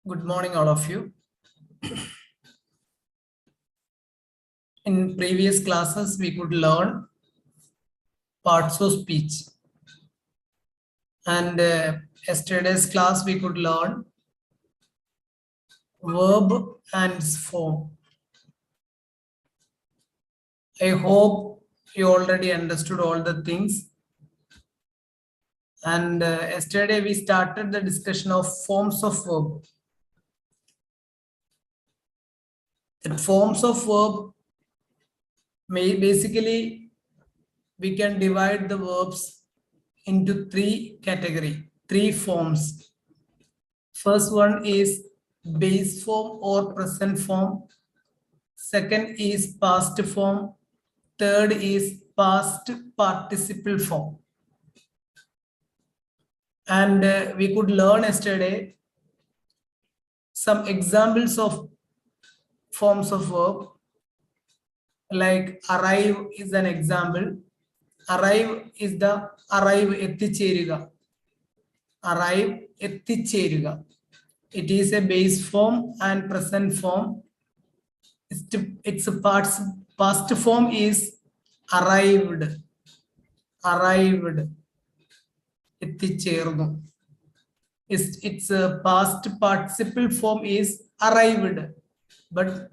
Good morning, all of you. In previous classes, we could learn parts of speech. And yesterday's class, we could learn verb and its form. I hope you already understood all the things. And yesterday, we started the discussion of forms of verb. The forms of verb, basically, we can divide the verbs into three categories, three forms. First one is base form or present form. Second is past form. Third is past participle form. And we could learn yesterday some examples of forms of verb. Like arrive is an example. Arrive is the arrive etticheruga. Arrive etticheruga. It is a base form and present form. Its past form is arrived. Arrived. Ettichernu. Its past participle form is arrived, but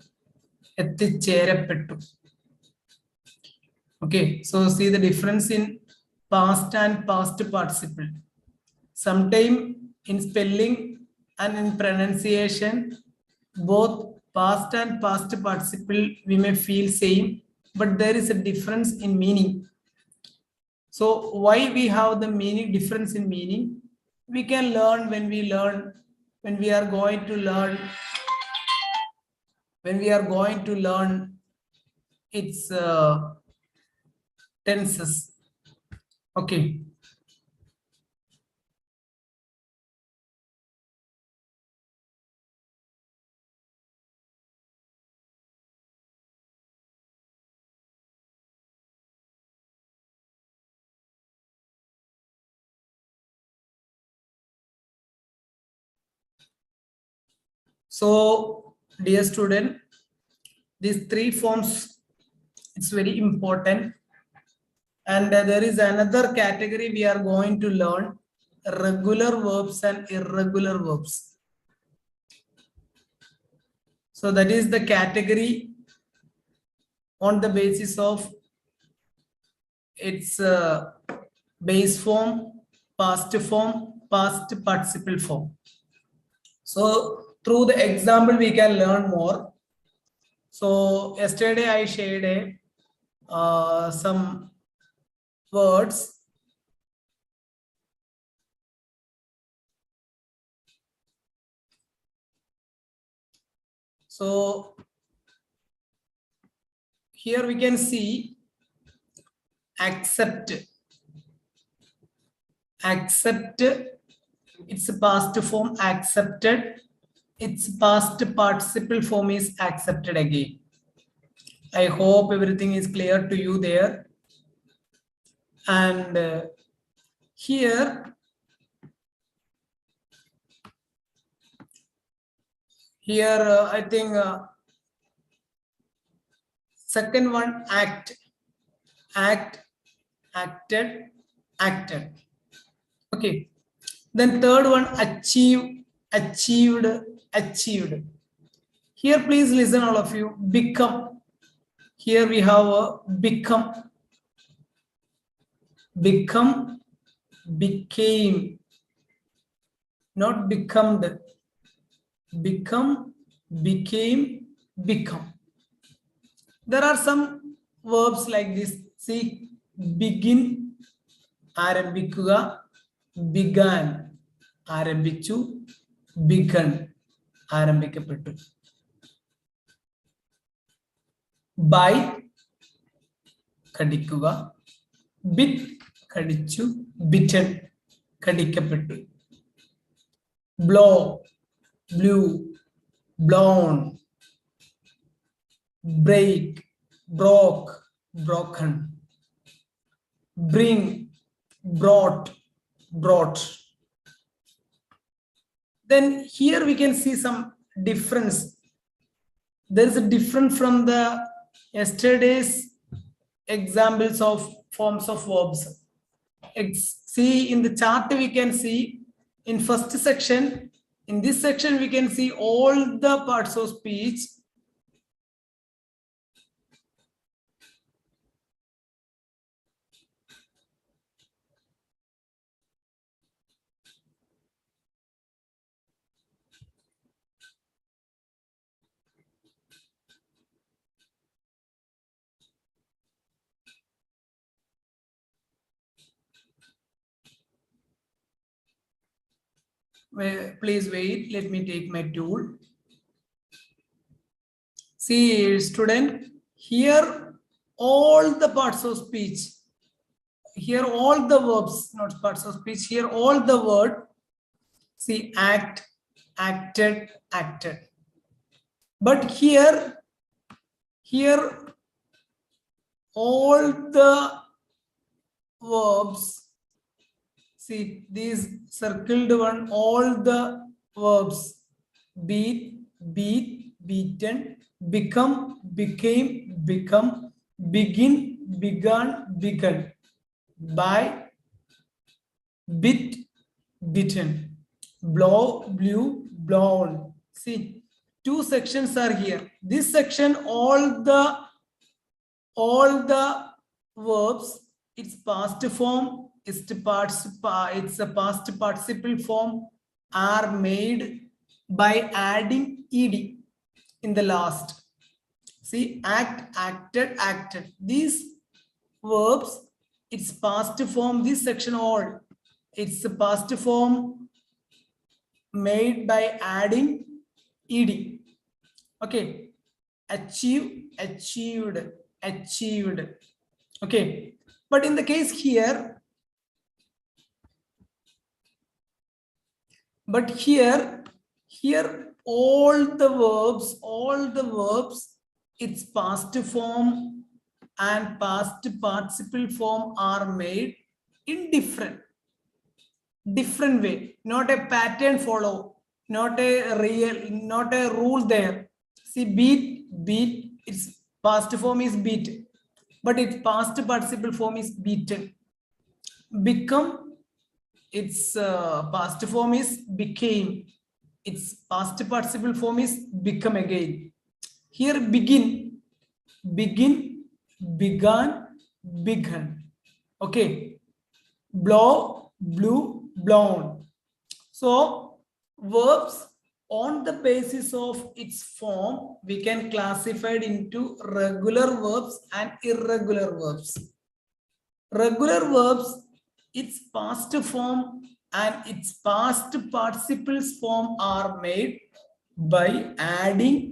etticherapettu. Okay, so see the difference in past and past participle. Sometime in spelling and in pronunciation, both past and past participle we may feel same, but there is a difference in meaning. So why we have the meaning difference in meaning? We can learn when we are going to learn its tenses. Okay. So, dear student, these three forms, it's very important. And there is another category we are going to learn, regular verbs and irregular verbs. So that is the category on the basis of its base form, past participle form. So through the example, we can learn more. So yesterday I shared some words. So here we can see accept. Accept, its past form accepted. Its past participle form is accepted again. I hope everything is clear to you there. And here I think second one act, acted. Okay. Then third one achieved. Here please listen all of you. Become. Here we have a become. Become, became, not becomed. Become, became, become. There are some verbs like this. See, begin, arambikuga, began, arambichu, begun, arambikapettu. By, kadikuga, bit, kadichu, bitten, kadikapettu. Blow, blew, blown. Break, broke, broken. Bring, brought. Then here we can see some difference. There is a difference from the yesterday's examples of forms of verbs. See in the chart we can see in first section, in this section we can see all the parts of speech. Please wait, let me take my tool. See student, here all the parts of speech, here all the verbs, not parts of speech, here all the word, see act, acted, acted. But here all the verbs, see these circled one, all the verbs, beat, beat, beaten, become, became, become, begin, begun, begun, buy, bit, bitten, blow, blew, blown. See, two sections are here. This section, all the verbs, its past form, it's a past participle form, are made by adding ed in the last. See, act, acted, acted. These verbs, its past form, this section all, it's a past form made by adding ed. Okay, achieve, achieved, achieved. Okay, but in the case here, but here all the verbs, its past form and past participle form are made in different way, not a pattern follow, not a rule there. See, beat, its past form is beat, but its past participle form is beaten. Become, its past form is became, its past participle form is become again. Here begin, began, begun. Okay, blow, blew, blown. So verbs on the basis of its form, we can classify it into regular verbs and irregular verbs. Regular verbs, its past form and its past participles form are made by adding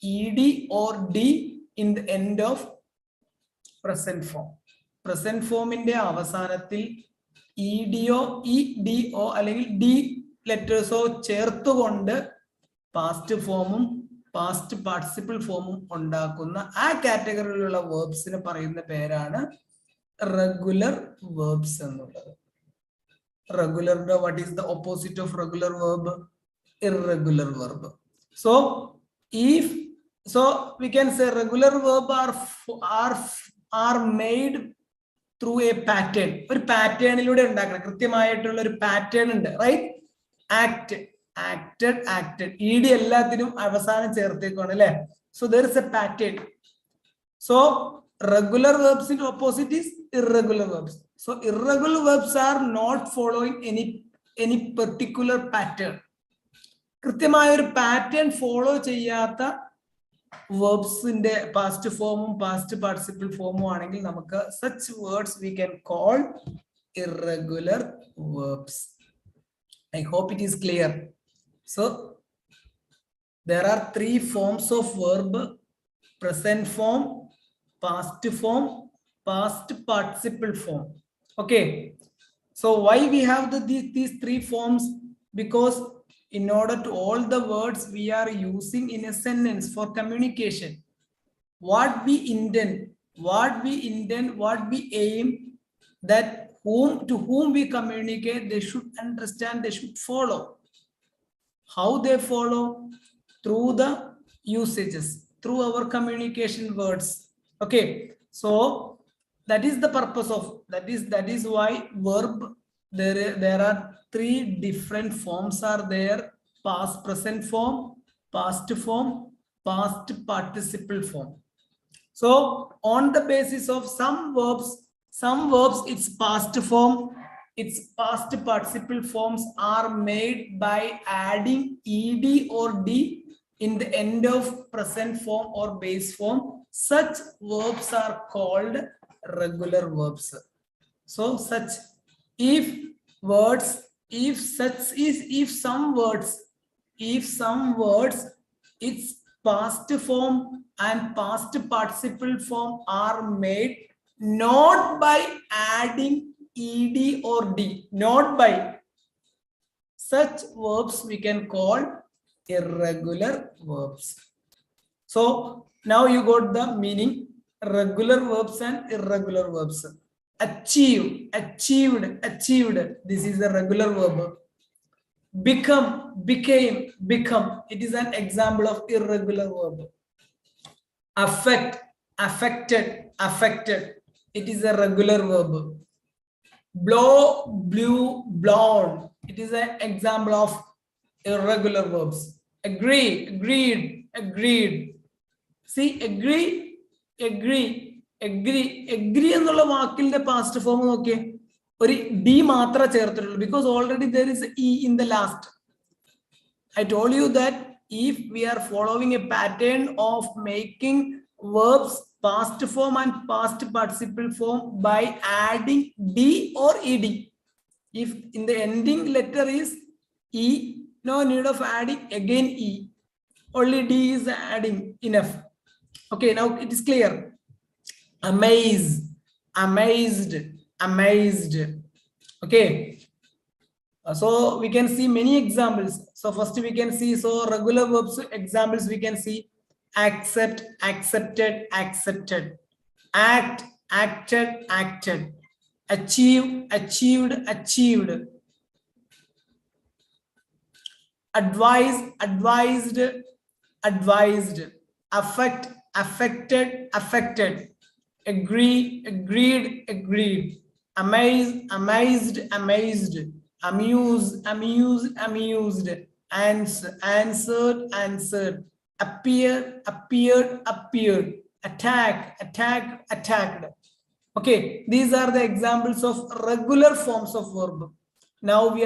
ed or d in the end of present form. Present form in the avasanathil edo, edo അല്ലെങ്കിൽ d letters ചേർത്തുകൊണ്ട് past formum past participle formum ഉണ്ടാക്കുന്ന ആ കാറ്റഗറിയിലുള്ള verbsനെ പറയുന്ന പേരാണ് regular verbs എന്നുള്ളത്. Regular, what is the opposite of regular verb? Irregular verb. So we can say regular verb are made through a pattern. ഒരു പാറ്റേണിലൂടെ ഉണ്ടാക്കണം, കൃത്യമായിട്ടുള്ള ഒരു പാറ്റേൺ ഉണ്ട്, right? Act, acted, acted, ED എല്ലാത്തിനും അവസാനം ചേർത്തേക്കാണ് അല്ലെ. So there is a pattern. So regular verbs in opposite is irregular verbs. So irregular verbs are not following any particular pattern. കൃത്യമായ ഒരു പാറ്റേൺ ഫോളോ ചെയ്യാത്ത verbsന്റെ പാസ്റ്റ് ഫോമും past participle ഫോമും ആണെങ്കിൽ നമുക്ക് such words we can call irregular verbs. I hope it is clear. So there are three forms of verb: present form, past form, past participle form. Okay, so why we have these three forms? Because in order to all the words we are using in a sentence for communication, what we intend, what we aim, that to whom we communicate, they should understand, they should follow. How they follow? Through the usages, through our communication words. Okay, so that is the purpose of that is why verb, there are three different forms are there: past present form, past form, past participle form. So on the basis of some verbs, its past form, its past participle forms are made by adding ed or d in the end of present form or base form. Such verbs are called regular verbs. So such, if words, if such is, if some words, its past form and past participle form are made not by adding ed or d, not by, such verbs we can call irregular verbs. So now you got the meaning: regular verbs and irregular verbs. Achieve, achieved, this is a regular verb. Become, become, it is an example of irregular verb. Affect, affected, it is a regular verb. Blow, blew, blown, it is an example of irregular verbs. Agree, agreed. See, agree എന്നുള്ള വാക്കിന്റെ past form നോക്കിയേ, ഒരു D മാത്രമേ ചേർത്തിട്ടുള്ളൂ, because already there is e in the last. I told you that if we are following a pattern of making verbs past form and past participle form by adding d or ed, if in the ending letter is e, no need of adding again e, only d is adding enough. Okay, now it is clear. Amaze, amazed. Okay, so we can see many examples. So first we can see, so regular verbs examples we can see: accept, accepted, act, acted, achieve, achieved, advise, advised, affect, affected, agree, agreed, amaze, amazed, amuse, amused, answered, appeared, attacked. Okay, these are the examples of regular forms of verb. Now we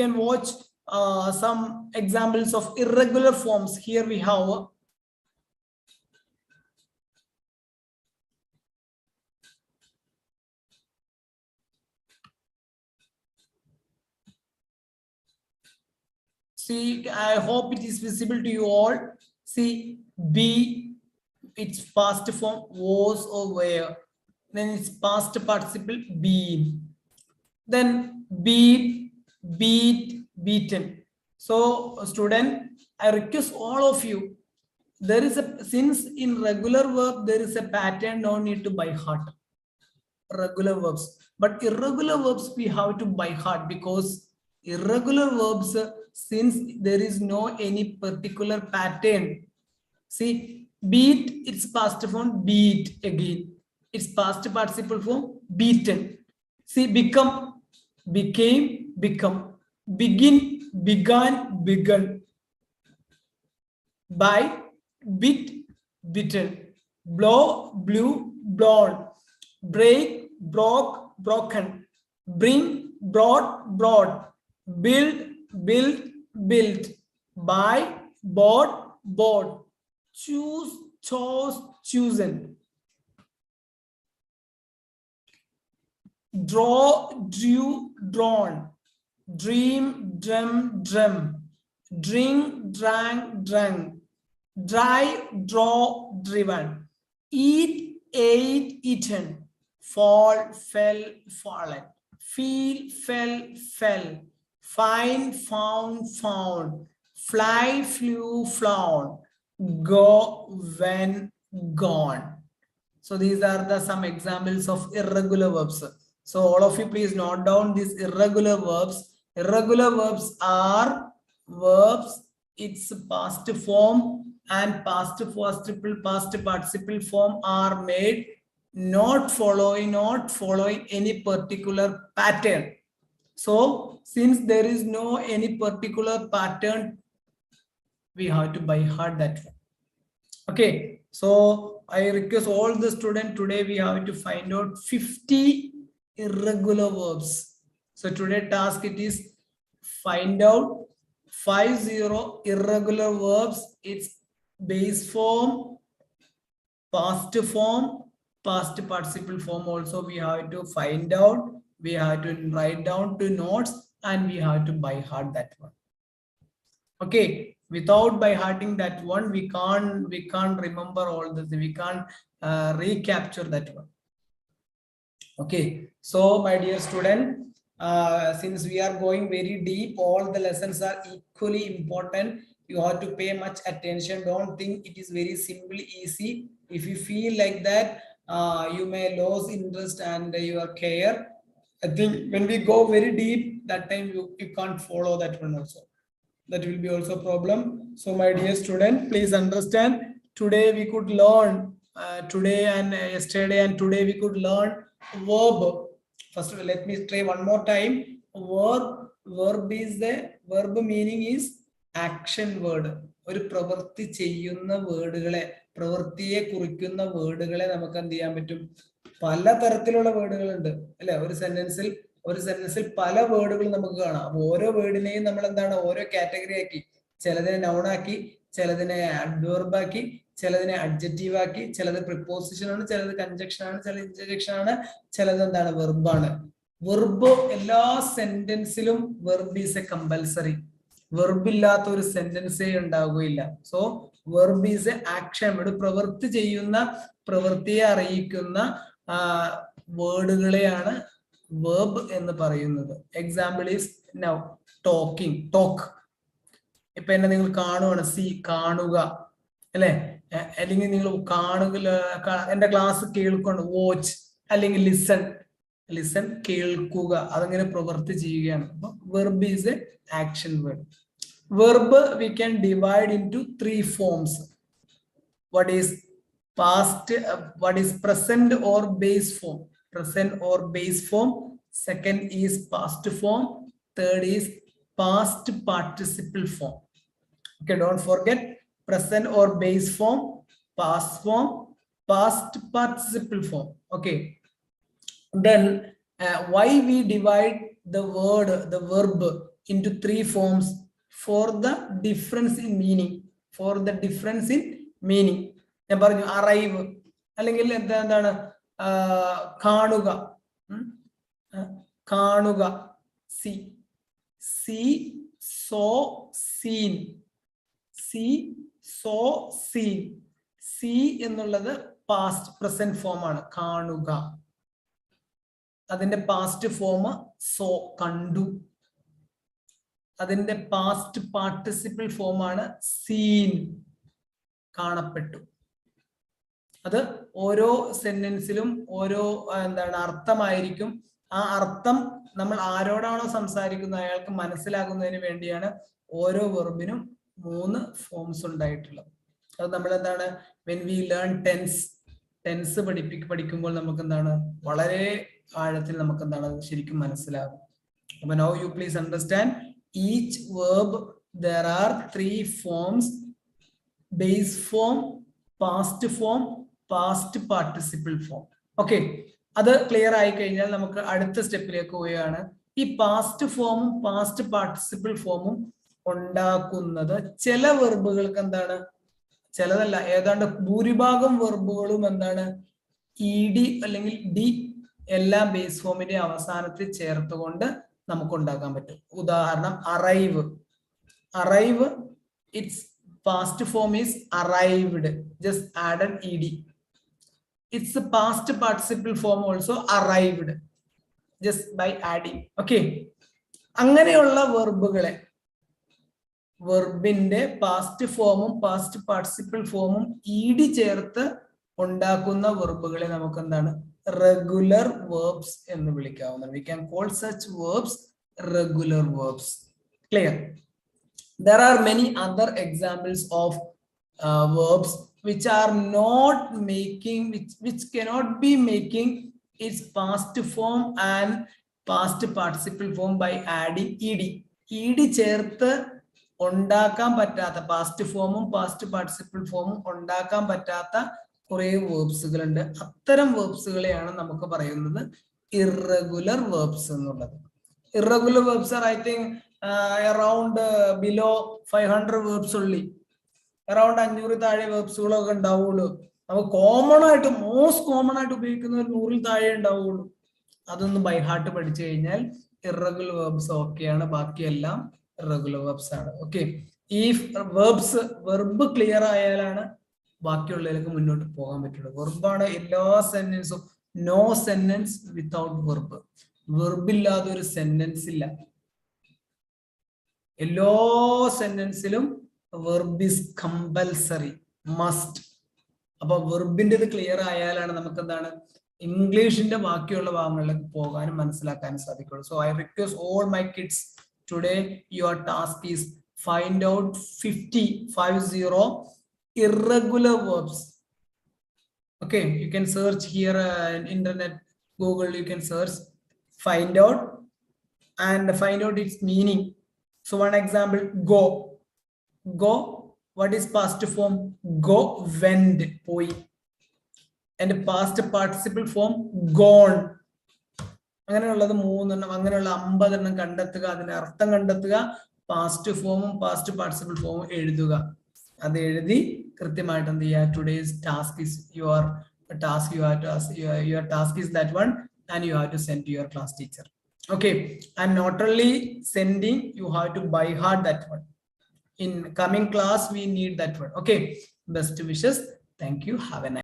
can watch some examples of irregular forms. Here we have see, I hope it is visible to you all. See, be, its past form was or were, then its past participle been, then beat, beaten. So student, I request all of you, there is a, since in regular verb there is a pattern, no need to by heart regular verbs, but irregular verbs we have to by heart, because irregular verbs, since there is no any particular pattern. See, beat, its past form beat, again its past participle form beaten. See, become, became, begin, begun, buy, bit, bitten, blow, blew, blown, break, broken, bring, brought, build, built, buy, bought, choose, chose, chosen, draw, drew, drawn, dream, dream, drink, drank, drive, draw, driven, eat, ate, eaten, fall, fell, fallen, feel, fell, find, found, fly, flew, flown, go, went, gone. So these are the some examples of irregular verbs. So all of you please note down these irregular verbs. Irregular verbs are verbs, its past form and past participle form are made not following any particular pattern. So since there is no any particular pattern, we have to by heart that one. Okay, so I request all the students today we have to find out 50 irregular verbs. So today task it is find out 50 irregular verbs, its base form, past form, past participle form also we have to find out. We have to write down to notes and we have to by heart that one. Okay, without by hearting that one, we can't remember all this. We can't recapture that one. Okay, so my dear student, since we are going very deep, all the lessons are equally important. You have to pay much attention. Don't think it is very simple, easy. If you feel like that, you may lose interest and your care. I think when we go very deep, that time you can't follow that one also. That will be also a problem. So my dear student, please understand, today we could learn, today and yesterday and today we could learn verb. First of all, let me try one more time. Verb is the verb meaning is action word. ഒരു പ്രവൃത്തി ചെയ്യുന്ന വേർഡുകളെ, പ്രവൃത്തിയെ കുറിക്കുന്ന വേർഡുകളെ നമുക്ക് എന്ത് ചെയ്യാൻ പറ്റും? പലതരത്തിലുള്ള വേർഡുകൾ ഉണ്ട് അല്ലെ? ഒരു സെന്റൻസിൽ പല വേർഡുകൾ നമുക്ക് കാണാം. അപ്പൊ ഓരോ വേർഡിനെയും നമ്മൾ എന്താണ് ഓരോ കാറ്റഗറി ആക്കി, ചിലതിനെ നൗൺ ആക്കി, ചിലതിനെ അഡ്വർബ് ആക്കി, ചിലതിനെ അഡ്ജക്റ്റീവ് ആക്കി, ചിലത് പ്രിപ്പോസിഷൻ ആണ്, ചിലത് കൺജക്ഷൻ ആണ്, ചിലത് ഇന്റർജക്ഷൻ ആണ്, ചിലത് എന്താണ് വെർബാണ്. വെർബ് എല്ലാ സെന്റൻസിലും verb is a compulsory. Verb ഇല്ലാത്ത ഒരു സെന്റൻസേ ഉണ്ടാവുകയില്ല. So verb is a action word. പ്രവൃത്തി ചെയ്യുന്ന, പ്രവൃത്തിയെ അറിയിക്കുന്ന വേർഡുകളെയാണ് വെർബ് എന്ന് പറയുന്നത്. Example is now talking, talk. ഇപ്പൊ എന്നെ നിങ്ങൾ കാണുവാണ്, സി കാണുക അല്ലെ, അല്ലെങ്കിൽ നിങ്ങൾ കാണുക, എന്റെ ക്ലാസ് കേൾക്കണം, വാച്ച്, അല്ലെങ്കിൽ ലിസൺ കേൾക്കുക, അതങ്ങനെ പ്രവൃത്തി ചെയ്യുകയാണ്. അപ്പൊ verb is a action word. Verb we can divide into 3 forms. What is past, what is present or base form? Present or base form. Second is past form. Third is past participle form. Okay, don't forget present or base form, past form, past participle form. Okay, then why we divide the verb into 3 forms? For the difference in meaning. For the difference in meaning. ഞാൻ പറഞ്ഞു arrive അല്ലെങ്കിൽ എന്താണ് കാണുക, കാണുക, C so scene, C എന്നുള്ളത് past present form ആണ്, കാണുക. അതിന്റെ പാസ്റ്റ് ഫോം സോ, കണ്ടു. അതിന്റെ പാസ്റ്റ് പാർട്ടിസിപ്പിൾ ഫോം ആണ് സീൻ, കാണപ്പെട്ടു. അത് ഓരോ സെന്റൻസിലും ഓരോ എന്താണ് അർത്ഥമായിരിക്കും. ആ അർത്ഥം നമ്മൾ ആരോടാണോ സംസാരിക്കുന്നത് അയാൾക്ക് മനസ്സിലാകുന്നതിന് വേണ്ടിയാണ് ഓരോ വെർബിനും 3 ഫോംസ് ഉണ്ടായിട്ടുള്ളത്. അത് നമ്മൾ എന്താണ് when we learn ടെൻസ് പഠിക്കുമ്പോൾ നമുക്ക് എന്താണ് വളരെ ആഴത്തിൽ നമുക്ക് എന്താണ് ശരിക്കും മനസ്സിലാകും. അപ്പൊ now you please understand each verb there are 3 forms: base form, past form, past participle form. Okay, അത് ക്ലിയർ ആയി കഴിഞ്ഞാൽ നമുക്ക് അടുത്ത സ്റ്റെപ്പിലേക്ക് പോവുകയാണ്. ഈ പാസ്റ്റ് ഫോമും പാസ്റ്റ് പാർട്ടിസിപ്പിൾ ഫോമും ഉണ്ടാക്കുന്നത് ചില വെർബുകൾക്ക് എന്താണ്, ചിലതല്ല, ഏതാണ്ട് ഭൂരിഭാഗം വെർബുകളും എന്താണ് ഇ അല്ലെങ്കിൽ ഡി എല്ലാ ബേസ് ഫോമിന്റെ അവസാനത്തിൽ ചേർത്തുകൊണ്ട് നമുക്ക് ഉണ്ടാക്കാൻ പറ്റും. ഉദാഹരണം arrive, it's past form is arrived, just added ed. Its past participle form also arrived, just by adding. Okay, അങ്ങനെയുള്ള വെർബുകളെ, വെർബിന്റെ പാസ്റ്റ് ഫോമും പാസ്റ്റ് പാർട്ടിസിപ്പിൾ ഫോമും ഇ ചേർത്ത് ഉണ്ടാക്കുന്ന വെർബുകളെ നമുക്ക് എന്താണ് റെഗുലർ വേർബ്സ് എന്ന് വിളിക്കാവുന്നതാണ്. We can call such verbs regular verbs. Clear? There are many other examples of verbs which are not making, which cannot be making its past form and past participle form by adding ed ചേർത്ത് ഉണ്ടാക്കാൻ പറ്റാത്ത past ഫോമും past participle ഫോമും ഉണ്ടാക്കാൻ പറ്റാത്ത കുറെ വേർബ്സുകൾ ഉണ്ട്. അത്തരം വേർബ്സുകളെയാണ് നമുക്ക് പറയുന്നത് ഇറഗുലർ വേർബ്സ് എന്നുള്ളത്. Irregular verbs are I think around below 500 verbs ഉള്ളി. അറൗണ്ട് 500 താഴെ വേർബ്സുകളൊക്കെ ഉണ്ടാവുള്ളൂ. നമുക്ക് കോമൺ ആയിട്ട് മോസ്റ്റ് കോമൺ ആയിട്ട് ഉപയോഗിക്കുന്ന ഒരു 100 താഴെ ഉണ്ടാവുള്ളൂ. അതൊന്ന് ബൈ ഹാർട്ട് പഠിച്ചു കഴിഞ്ഞാൽ ഇറഗുലർ വേർബ്സ് ഓക്കെയാണ്, ബാക്കിയെല്ലാം ഇറഗുലർ വേർബ്സ് ആണ്. ഓക്കെ, ഈ വെർബ് ക്ലിയർ ആയാലാണ് ബാക്കിയുള്ളതിലേക്ക് മുന്നോട്ട് പോകാൻ പറ്റുള്ളൂ. വെർബാണ് എല്ലാ സെന്റൻസും. No sentence without verb. Verb ഇല്ലാതെ ഒരു സെന്റൻസ് ഇല്ല. എല്ലാ സെന്റൻസിലും വെർബ് ഇസ് കമ്പൽസറി, മസ്റ്റ്. അപ്പൊ വെർബിന്റെ ഇത് ക്ലിയർ ആയാലാണ് നമുക്ക് എന്താണ് ഇംഗ്ലീഷിന്റെ ബാക്കിയുള്ള ഭാഗങ്ങളിലേക്ക് പോകാനും മനസ്സിലാക്കാനും സാധിക്കുള്ളൂ. So I request all my kids, today your task is find out 50 irregular verbs. Okay, you can search here in internet, Google, you can search, find out its meaning. So one example, go. What is past form? Go, went, poi. And past participle form, gone. അങ്ങനെയുള്ളത് 3 എണ്ണം, അങ്ങനെയുള്ള 50 എണ്ണം കണ്ടെത്തുക, അതിന്റെ അർത്ഥം കണ്ടെത്തുക, past ഫോമും past participle ഫോമും എഴുതുക. അത് എഴുതി കൃത്യമായിട്ട് എന്ത് ചെയ്യുക, today's task is your task, your task is that one and you have to send to your class teacher. Okay, and not only sending, you have to by heart that one. In coming class we need that one. Okay, best wishes. Thank you. Have a nice